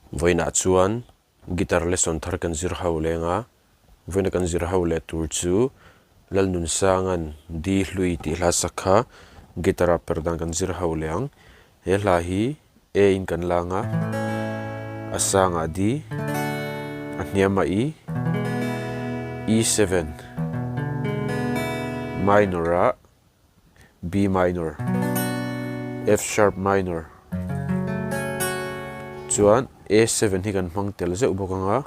Voina chuan guitar lesson thar kan zir ho lenga voina kan zir ho le tur chu Lalnunsangan di Hlui ti hla sakha guitar Perhdan kan zir ho leang he hla hi e in kan langa asanga di ahniama i E7 minor a B minor F sharp minor chuan A7 hi kan hmang tel zeu bokanga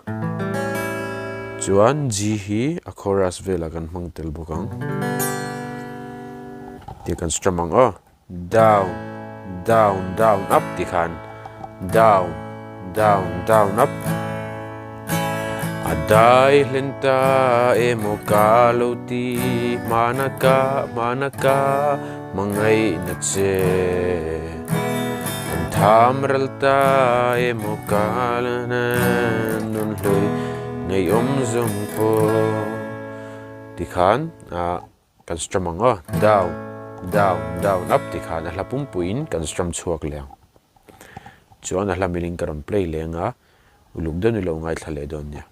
chuan G hi a chorus vela kan hmang tel bokang ti kan strum ang down down down up ti khan down down down up adai lenta emo kaloti manaka mangai na che tham ralta emo kalana nun hlui ngay zong po ti khan kan strum ang down down down up ti khan a hlapum puin kan strum chuak leang chuan a hlamiling karam play lenga uluk don ilo ngai thlale don nia